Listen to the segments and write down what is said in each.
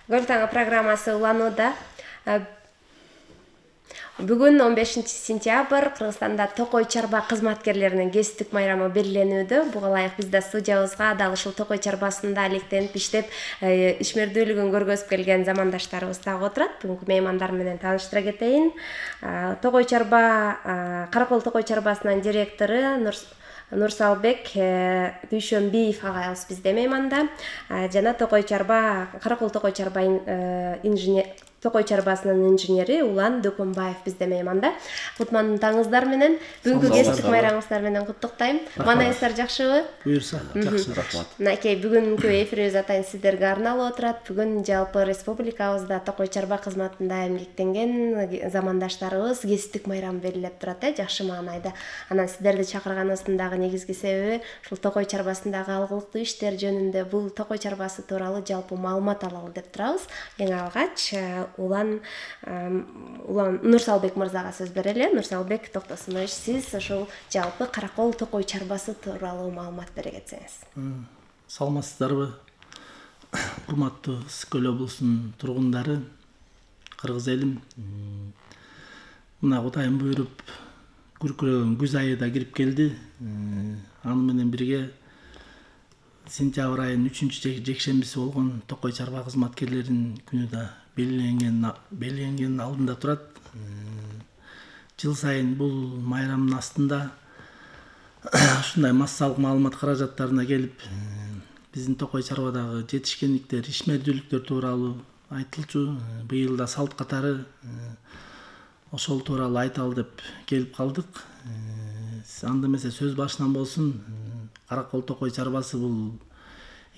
Көл таңы программасы уланууда. Бүгүн 15 сентябрь Кыргызстанда Токой Чарба кызматкерлеринин кесиптик майрамы белгиленүүдө. Буга ылайык биз да студиябызга дал ушул Токой Чарбасында алектенип иштеп, ишмердүүлүгүн көргөзүп келген замандаштарыбыз дагы отурат. Бүгүнкү меймандар менен тааныштыра кетейин. Токой Чарба, Каракол Токой Чарбасынын директору Нурсалбек Дүйшөнбиев агайыбыз бизде мейманда. Жана Токой Чарба, Каракол Токой Чарба Токой Чарбасынын инженери Улан Дөкөнбаев бизде мейманда. Кутман таңыңыздар менен, бүгүнкү кесиптик майрамыңыздар менен куттуктайм. Маанайыңыздар жакшыбы? Буюрса, жакшы, рахмат. Мынакей бүгүнкү эфирибиз атайын сиздерге арналып отурат. Бүгүн жалпы республикабызда Токой Чарба кызматында эмгектенген замандаштарыбыз кесиптик майрам белгилеп турат, жакшы маанайда. Анан сиздерди чакырганыбыздын дагы негизги себеби ушул Токой Чарбасындагы алгылыктуу иштер жөнүндө бул Токой Чарбасы тууралуу жалпы маалымат алалы деп турабыз. Эң алгач Улан Нурсалбек мырзага сөз берели. Нурсалбек Токтосунович, сиз ошол жалпы Каракол Токой Чарбасы тууралуу маалымат бере кетсеңиз. Саламатсыздарбы? Урматтуу Ысык Көл облусунун тургундары, кыргыз элим. Мына Кудайым буйруп, күркүрөгөн күз айы да кирип келди. Аны менен бирге сентябрь айынын 3-жекшембиси болгон Токой Чарба кызматкерлеринин күнү да белгиленген алдында турат. Жыл сайын бул майрамдын астында ушундай массалык маалымат каражаттарына келип, биздин Токой Чарбадагы жетишкендиктер, ишмердүүлүктөр тууралуу айтылчу. Быйыл да салт катары ошол тууралуу айталы деп келип калдык. Анда эмесе сөз башынан болсун. Каракол Токой Чарбасы бул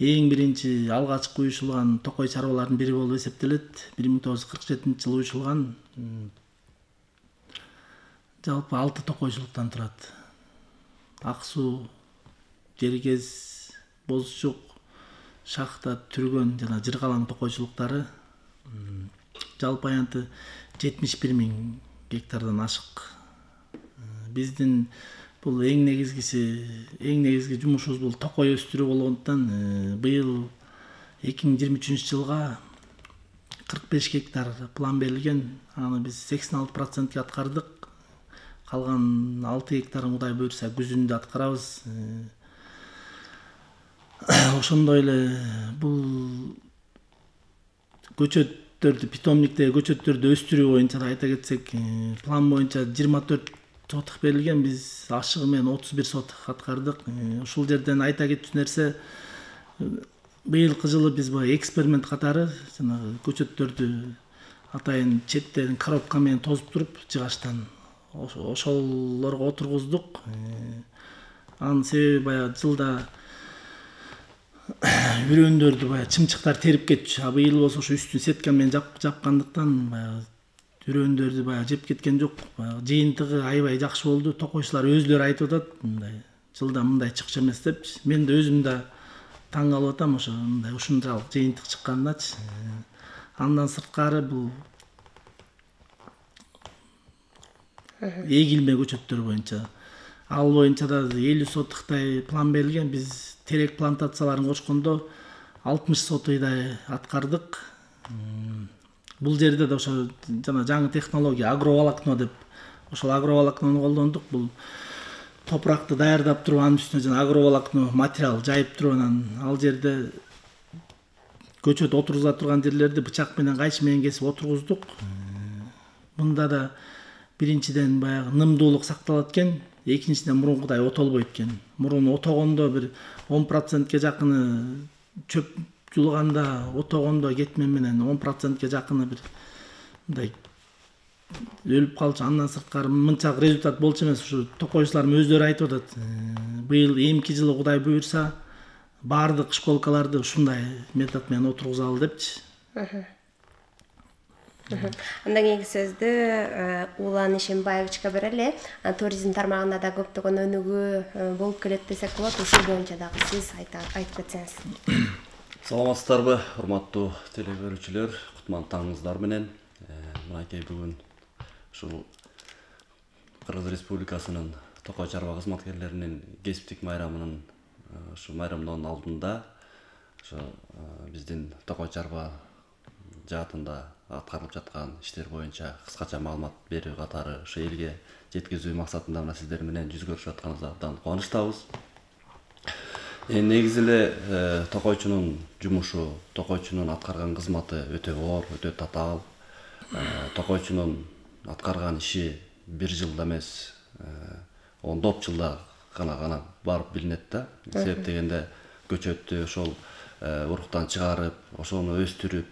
эң биринчи алгачкы уюшулган Токой Чарбалардын бири болуп эсептелет. 1947-жылы уюшулган. Жалпы 6 токойчулуктан турат. Ак суу, Жергез, Бозчук, Шахта, Түргөн жана Жыргалаң токойчулуктары. Жалпы аянты 71 000 гектардан ашык. Биздин бул эң негизги жумушубуз бул токой өстүрүү болгондуктан быйыл 2023-жылга 45 гектар план берилген. Аны биз 86% аткардык. Калган 6 гектарын Кудай буйрса күзүндө аткарабыз. Ошондой эле бул көчөттөрдү, питомниктеги көчөттөрдү өстүрүү боюнча да айта кетсек, план боюнча 24 сотық берилген, биз ашыгы менен 31 сотық аткардык. Ушул жерден айта кетчү нерсе, быйылкы жылы биз эксперимент катары жанагы көчөттөрдү атайын четтерин коробка менен тозуп туруп жыгачтан ошолорго отургуздук. Анын себеби жылда үрөндөрдү чымчыктар терип кетчү. Быйыл болсо ушу үстүн сетка менен жапкандыктан үрөндөрдү жеп кеткен жок. Жыйынтыгы аябай жакшы болду. Токойчулар өзлөрү айтып атат, мындай жылда мындай чыкчу эмес деп. Мен да өзүм да таң калып атам ошо мындай ушунчалык жыйынтык чыкканыначы. Андан сырткары бул эгилме көчөттөр боюнча. Ал боюнча да 50 сотыктай план берилген. Биз терек плантацияларын кошкондо 60 сотыйдай аткардык. Бул жерде да ошо жана жаңы технология агроволокно деп, ошол агроволокнону колдондук. Бул топуракты даярдап туруп, анын үстүнө жана агроволокно материал жайып туруп, анан ал жерде көчөт отургузула турган жерлерди бычак менен, кайчы менен кесип отургуздук. Мында да биринчиден баягы нымдуулук сакталат экен, экинчиден мурункудай отолбойт экен. Мурун отогондо бир 10%ке жакыны чөп жулганда, отогондо кетмен менен 10%ке жакыны бир мындай өлүп калчу. Андан сырткары мынчалык результат болчу эмес. Ушу токойчуларым өздөрү айтып атат. Быйыл эмки жылы Кудай буйрса баардык школкаларды ушундай метод менен отургузалы депчи. Андан кийинки сөздү Улан Ишембаевичке берели. Туризм тармагында да көптөгөн өнүгүү болуп келет десек болот. Ушул боюнча дагы сиз айтып кетсеңиз. Саламатсыздарбы, урматтуу телекөрүүчүлөр, кутман таңыңыздар менен. Мынакей бүгүн ушул Кыргыз Республикасынын Токой Чарба кызматкерлеринин кесиптик майрамынын ушу майрамдын алдында ошо биздин Токой Чарба жаатында аткарылып жаткан иштер боюнча кыскача маалымат берүү катары ошо элге жеткизүү максатында мына сиздер менен жүз көрүшүп атканыбызга абдан кубанычтабыз. Негизи эле токойчунун жумушу, токойчунун аткарган кызматы өтө оор, өтө татаал. Токойчунун аткарган иши бир жылда эмес, ондоп жылда гана барып билинет да. Себеп дегенде көчөттү ошол уруктан чыгарып, ошону өстүрүп,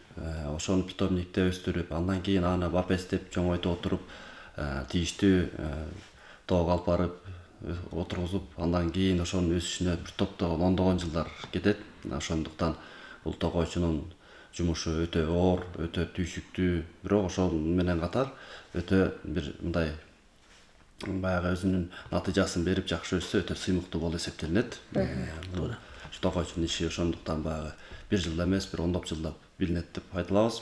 ошону питомникте өстүрүп, андан кийин аны бапестеп, чоңойто отуруп, тийиштүү тоого алып барып отургузуп, андан кийин ошонун өсүшүнө бир топтогон ондогон жылдар кетет. Ошондуктан бул токойчунун жумушу өтө оор, өтө түйшүктүү, бирок ошол менен катар өтө бир мындай баягы өзүнүн натыйжасын берип жакшы өссө өтө сыймыктуу болуп эсептелинет. Токойчунун иши ошондуктан баягы бир жылда эмес, бир ондоп жылда билинет деп айтылабыз.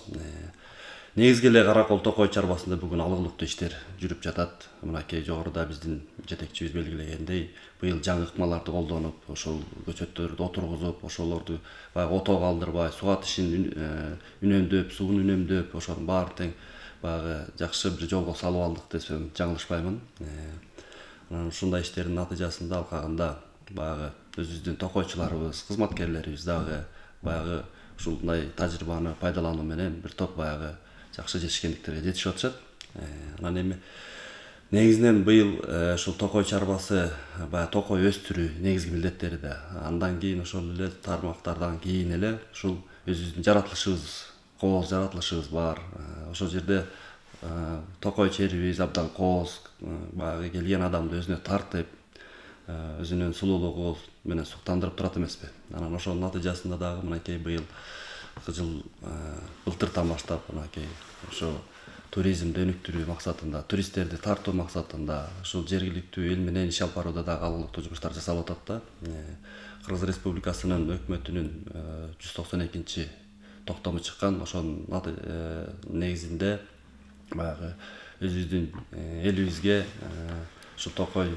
Негизги эле Каракол токой чарбасында бүгүн алгылыктуу иштер жүрүп жатат. Мынакей жогоруда биздин жетекчибиз белгилегендей, быйыл жаңы ыкмаларды колдонуп, ошол көчөттөрдү отургузуп, ошолорду баягы отоо калдырбай, суга ишин үнөмдөп, суун үнөмдөп, ошонун баарын тең баягы жакшы бир жолго салып алдык десем жаңылышпаймын. Ушундай иштердин натыйжасында алкагында баягы өзүбүздүн токойчуларыбыз, кызматкерлерибиз дагы баягы ушундай тажрыйбаны пайдалануу менен бир топ баягы жакшы жетишкендиктерге жетишип атышат. Анан эми негизинен быйыл ушул токой чарбасы баягы токой өстүрүү негизги милдеттери да. Андан кийин ошол эле тармактардан кийин эле ушул өзүбүздүн жаратылышыбыз, кооз жаратылышыбыз бар. Ошол жерде токой черибиз абдан кооз, баягы келген адамды өзүнө тартып, өзүнүн сулуулугу менен суктандырып турат эмеспи. Анан ошонун натыйжасында дагы мынакей быйыл жыл былтыртан баштап мынакей ошо туризмди өнүктүрүү максатында, туристтерди тартуу максатында ушул жергиликтүү эл менен иш алып барууда дагы алгылыктуу жумуштар жасалып атат да. Кыргыз Республикасынын өкмөтүнүн 192 токтому чыккан. Ошонун негизинде баягы өзүбүздүн элибизге ушул токой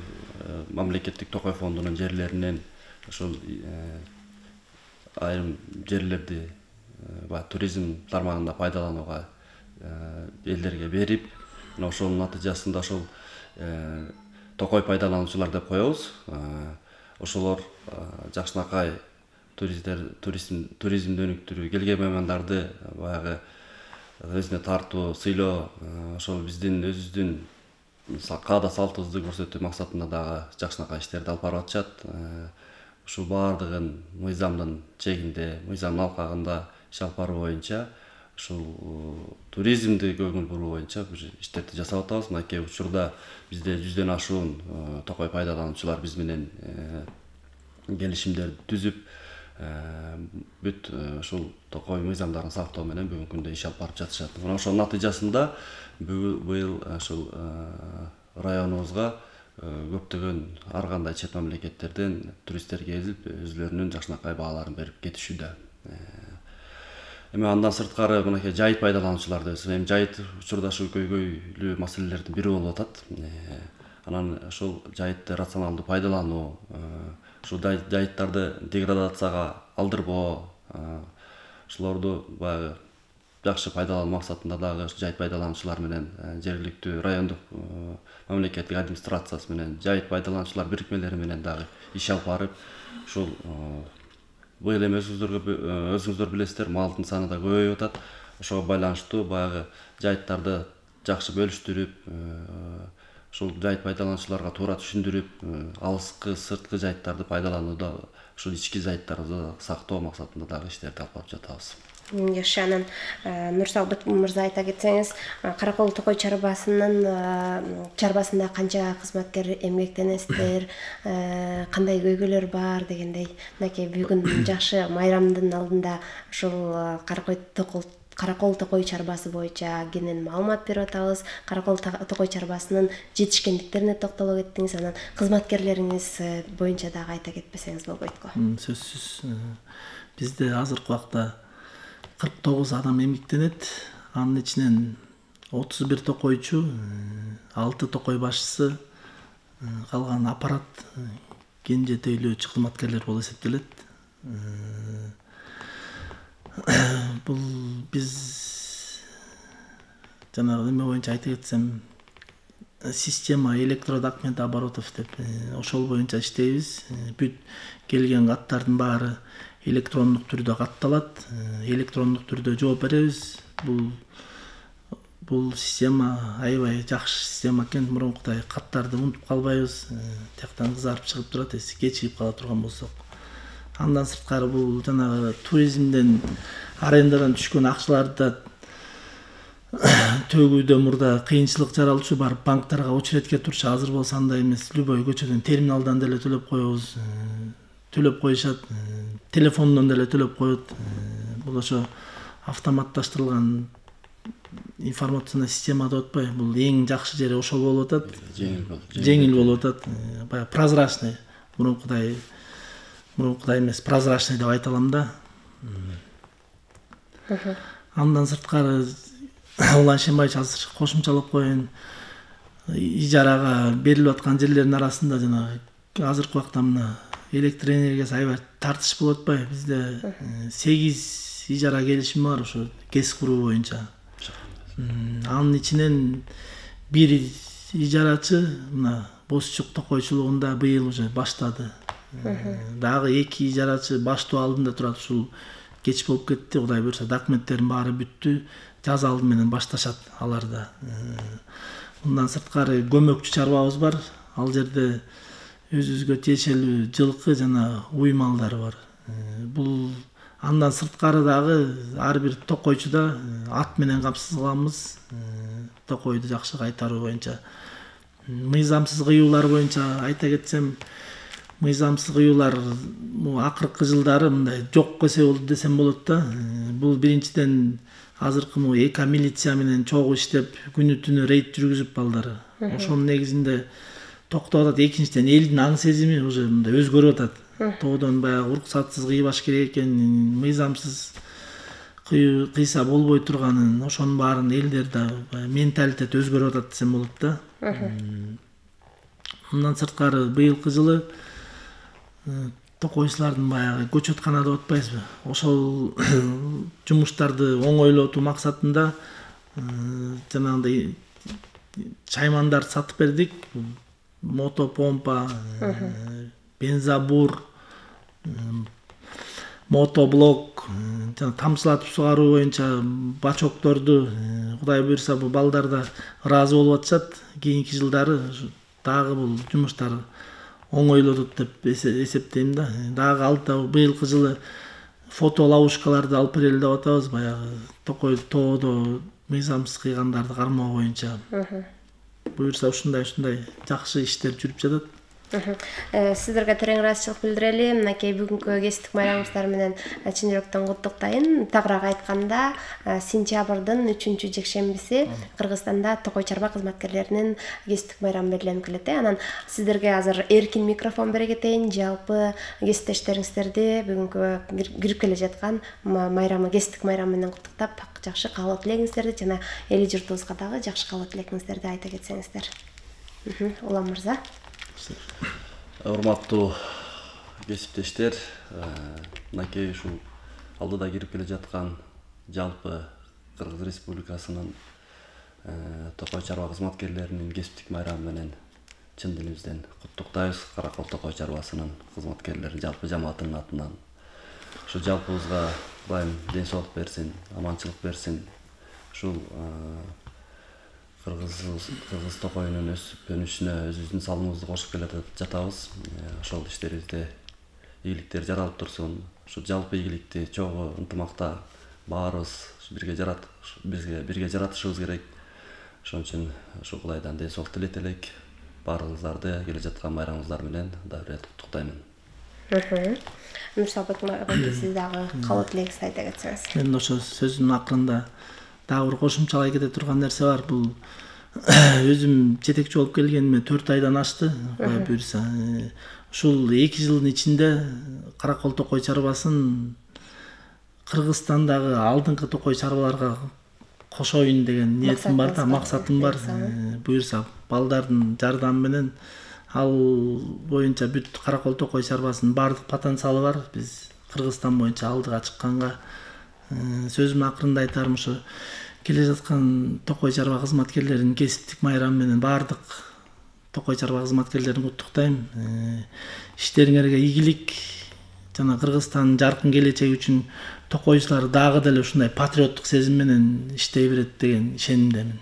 мамлекеттик токой фондунун жерлеринен ошол айрым жерлерди туризм тармагында пайдаланууга элдерге берип, ошонун натыйжасында ошол токой пайдалануучулар деп коебуз. Ошолор жакшынакай туризмди өнүктүрүү, келген меймандарды баягы өзүнө тартуу, сыйлоо, ошол биздин өзүбүздүн каада салтыбызды көрсөтүү максатында дагы жакшынакай иштерди алып барып атышат. Ушул баардыгын мыйзамдын чегинде, мыйзамдын алкагында иш алып баруу боюнча, ушул туризмди көңүл буруу боюнча бир иштерди жасап атабыз. Мынакей учурда бизде 100дөн ашуун токой пайдалануучулар биз менен келишимдерди түзүп, бүт ушул токой мыйзамдарын сактоо менен бүгүнкү күндө иш алып барып жатышат. Мына ошонун натыйжасында быйыл ушул районубузга көптөгөн ар кандай чет мамлекеттерден туристтер келип, өзлөрүнүн жакшынакай бааларын берип кетишүүдө. Эми андан сырткары мынакей жайыт пайдалануучулар дебиз. Эми жайыт учурда ушул көйгөйлүү маселелердин бири болуп атат. Анан ошол жайытты рационалдуу пайдалануу, ушул жайыттарды деградацияга алдырбоо, ошолорду баягы жакшы пайдалануу максатында дагы жайыт пайдалануучулар менен жергиликтүү райондук мамлекеттик администрациясы менен жайыт пайдалануучулар бирикмелери менен дагы иш алып барып, ушул быйыл эми өзүңүздөр билесиздер, малдын саны да көбөйүп атат. Ошого байланыштуу баягы жайыттарды жакшы бөлүштүрүп, ушул жайыт пайдалануучуларга туура түшүндүрүп, алыскы, сырткы жайыттарды пайдаланууда, ушул ички жайыттарды сактоо максатында дагы иштерди алып барып жатабыз. Жакшы, анан Нурсалбек мырза айта кетсеңиз, Каракол токой чарбасында канча кызматкер эмгектенесиздер, кандай көйгөйлөр бар дегендей. Мынакей бүгүн жакшы майрамдын алдында ушул Каракол токой чарбасы боюнча кенен маалымат берип атабыз. Каракол токой чарбасынын жетишкендиктерине токтоло кеттиңиз, анан кызматкерлериңиз боюнча дагы айта кетпесеңиз болбойт го. Сөзсүз. Бизде азыркы убакта 49 адам эмгектенет. Анын ичинен 31 токойчу, 6 токой башчысы, калган аппарат, кенже тейлөөчү кызматкерлер болуп эсептелет. Бул биз жанагы эме боюнча айта кетсем, система электродокумент оборотов деп ошол боюнча иштейбиз. Бүт келген каттардын баары электрондук түрдө катталат, электрондук түрдө жооп беребиз. Бул система аябай жакшы система экен. Мурункудай каттарды унутуп калбайбыз. Тияктан кызарып чыгып турат, кечигип кала турган болсок. Андан сырткары бул жанагы туризмден арендадан түшкөн акчаларды төгүүдө мурда кыйынчылык жаралчу, барып банктарга очередке турчу. Азыр болсо андай эмес, любой көчөдөн терминалдан деле төлөп коебуз. Төлөп коюшат, телефондон деле төлөп коет. Бул ошо автоматташтырылган информационный система деп атпайбы, бул эң жакшы жери ошол болуп атат. Жеңил болуп атат. Баягы прозрачный, мурункудай эмес, прозрачный деп айта алам да. Андан сырткары Улан Шембаевич азыр кошумчалап коеюн. Ижарага берилип аткан жерлердин арасында жана азыркы убакта мына электр энергиясы аябай тартыш болуп атпайбы? Бизде 8 ижара келишими бар ошо ГЭС куруу боюнча. Анын ичинен бир ижарачы мына Бозчук токойчулугунда быйыл уже баштады. Дагы 2 ижарачы баштоо алдында турат. Ушул кеч болуп кетти. Кудай буйрса документтердин баары бүттү. Жаз алды менен башташат аларда. Мындан сырткары көмөкчү чарбабыз бар. Ал жерде өзүбүзгө тиешелүү жылкы жана уй малдары бар. Бул андан сырткары дагы ар бир токойчуда ат менен камсыз кылабыз. Токойду жакшы кайтаруу боюнча. Мыйзамсыз кыюулар боюнча айта кетсем, мыйзамсыз кыюулар акыркы жылдары мындай жок эсе болду десем болот да. Бул биринчиден азыркы эко милиция менен чогуу иштеп, күнү түнү рейд жүргүзүп балдары. Ошонун негизинде токтоп атат. Экинчиден элдин аң сезими уже мындай өзгөрүп атат. Тоодон баягы уруксатсыз кыйбаш керек экен, мыйзамсыз кыйса болбой турганын, ошонун баарын элдерде менталитет өзгөрүп атат десем болот да. Мындан сырткары быйылкы жылы токойчулардын баягы көчөткана деп атпайбызбы? Ошол жумуштарды оңойлотуу максатында жанагындай чаймандар сатып бердик. Мотопомпа, бензобур, мотоблок, тамчылатып сугаруу боюнча бачокторду Кудай буйрса бул балдар да ыраазы болуп атышат. Кийинки жылдары дагы бул жумуштар оңойлотот деп эсептейм да. Дагы алда быйылкы жылы фото ловушкаларды алып берели деп атабыз. Баягы токой тоодо мыйзамсыз кыйгандарды кармоо боюнча. Буйрса ушундай жакшы иштер жүрүп жатат. Сиздерге терең ыраазычылык билдирели. Мынакей бүгүнкү кесиптик майрамыңыздар менен чын жүрөктөн куттуктайын. Тагыраак айтканда, сентябрдын 3-жекшембиси Кыргызстанда токой чарба кызматкерлеринин кесиптик майрамы белгиленип келет. Анан сиздерге азыр эркин микрофон бере кетейин. Жалпы кесиптештериңиздерди бүгүнкү кирип келе жаткан майрамы, кесиптик майрамы менен куттуктап, жакшы каалоо тилегиңиздерди жана эли журтубузга дагы жакшы каалоо тилегиңиздерди айта кетсеңиздер. Улан мырза. Урматтуу кесиптештер, мынакей ушул алдыда кирип келе жаткан жалпы Кыргыз Республикасынын токой чарба кызматкерлеринин кесиптик майрамы менен чын дилибизден куттуктайбыз. Каракол токой чарбасынын кызматкерлери жалпы жамаатынын атынан. Ушу жалпыбызга Кудайым ден соолук берсин, аманчылык берсин. Ушул Кыргыз токойунун өсүп өнүшүнө өзүбүздүн салымыбызды кошуп келе жатабыз. Ошол иштерибизде ийгиликтер жаралып турсун. Ушу жалпы ийгиликти чогуу ынтымакта баарыбыз бирге жаратышыбыз керек. Ошон үчүн ушу Кудайдан ден соолук тилейт элек. Баарыңыздарды келе жаткан майрамыңыздар менен дагы бир куттуктайм. Нурсалбек байке, сиз дагы каалоо тилегиңизди айта кетсеңиз. Мен ошо сөзүмдүн акырында дагы бир кошумчалай кете турган нерсе бар. Бул өзүм жетекчи болуп келгениме 4 айдан ашты. Кудай буйрса. Ушул 2 жылдын ичинде Каракол токой чарбасын Кыргызстандагы алдыңкы токой чарбаларга кошоюн деген ниетим бар да, максатым бар. Буйрса балдардын жардамы менен ал боюнча бүт Каракол токой чарбасынын бардык потенциалы бар. Биз Кыргызстан боюнча алдыга чыкканга сөзүм акырында айтарым ушу келе жаткан Токой чарба кызматкерлеринин кесиптик майрамы менен баардык Токой чарба кызматкерлерин куттуктайм. Иштериңерге ийгилик жана Кыргызстандын жаркын келечеги үчүн токойчулар дагы деле ушундай патриоттук сезим менен иштей берет деген ишенимдемин.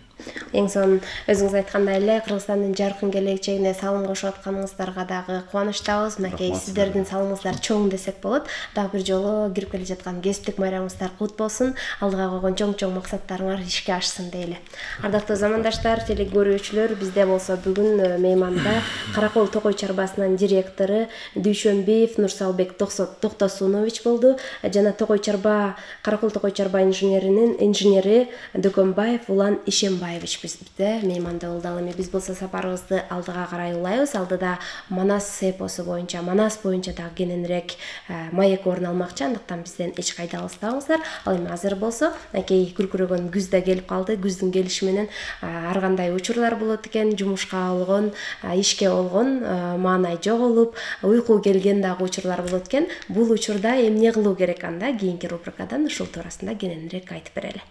Эң сонун өзүңүз айткандай эле Кыргызстандын жаркын келечегине салым кошуп атканыңыздарга дагы кубанычтабыз. Мынакей сиздердин салымыңыздар чоң десек болот. Дагы бир жолу кирип келе жаткан кесиптик майрамыңыздар кут болсун. Алдыга койгон чоң максаттарыңар ишке ашсын дейли. Ардактуу замандаштар, телекөрүүчүлөр, бизде болсо бүгүн мейманда Каракол Токой чарбасынын директору Дүйшөнбиев Нурсалбек Токтосунович болду. Жана Токой чарба Каракол Токой чарба инженери Дөкөнбаев Улан Ишембаев бизде мейманда болду. Ал эми биз болсо сапарыбызды алдыга карай улайбыз. Алдыда Манас эпосу боюнча, Манас боюнча дагы кененирээк маек орун алмакчы. Андыктан бизден эч кайда алыстабаңыздар. Ал эми азыр болсо акей күркүрөгөн күз да келип калды. Күздүн келиши менен ар кандай учурлар болот экен. Жумушка болгон, ишке болгон маанай жоголуп, уйку келген дагы учурлар болот экен. Бул учурда эмне кылуу керек анда? Кийинки рубрикадан ушул туурасында кененирээк айтып берели.